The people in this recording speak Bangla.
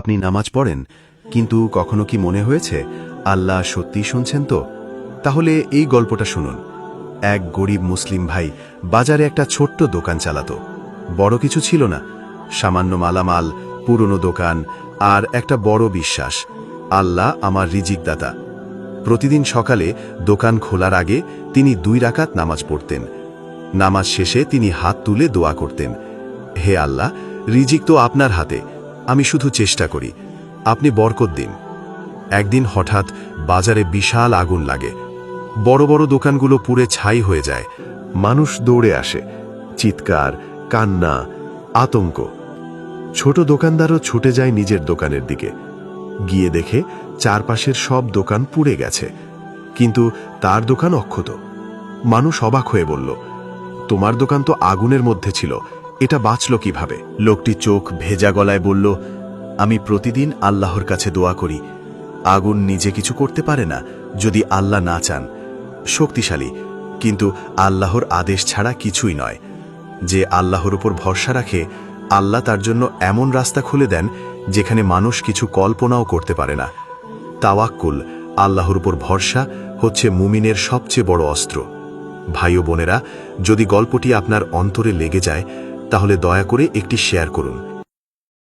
আপনি নামাজ পড়েন, কিন্তু কখনো কি মনে হয়েছে আল্লাহ সত্যিই শুনছেন তো? তাহলে এই গল্পটা শুনুন। এক গরিব মুসলিম ভাই বাজারে একটা ছোট্ট দোকান চালাতো। বড় কিছু ছিল না, সামান্য মালামাল, পুরনো দোকান আর একটা বড় বিশ্বাস, আল্লাহ আমার রিজিকদাতা। প্রতিদিন সকালে দোকান খোলার আগে তিনি 2 রাকাত নামাজ পড়তেন। নামাজ শেষে তিনি হাত তুলে দোয়া করতেন, হে আল্লাহ, রিজিক তো আপনার হাতে, আমি শুধু চেষ্টা করি, আপনি বরকত দিন। একদিন হঠাৎ বাজারে বিশাল আগুন লাগে। বড় বড় দোকানগুলো পুড়ে ছাই হয়ে যায়। মানুষ দৌড়ে আসে, চিৎকার, কান্না, আতঙ্ক। ছোট দোকানদারও ছুটে যায় নিজের দোকানের দিকে। গিয়ে দেখে চারপাশের সব দোকান পুড়ে গেছে, কিন্তু তার দোকান অক্ষত। মানুষ অবাক হয়ে বলল, তোমার দোকান তো আগুনের মধ্যে ছিল, এটা বাঁচল কিভাবে? লোকটি চোখ ভেজা গলায় বলল, আমি প্রতিদিন আল্লাহর কাছে দোয়া করি। আগুন নিজে কিছু করতে পারে না যদি আল্লাহ না চান। শক্তিশালী, কিন্তু আল্লাহর আদেশ ছাড়া কিছুই নয়। যে আল্লাহর উপর ভরসা রাখে, আল্লাহ তার জন্য এমন রাস্তা খুলে দেন যেখানে মানুষ কিছু কল্পনাও করতে পারে না। তাওয়াক্কুল, আল্লাহর উপর ভরসা, হচ্ছে মুমিনের সবচেয়ে বড় অস্ত্র। ভাই ও বোনেরা, যদি গল্পটি আপনার অন্তরে লেগে যায়, তাহলে দয়া করে একটি শেয়ার করুন।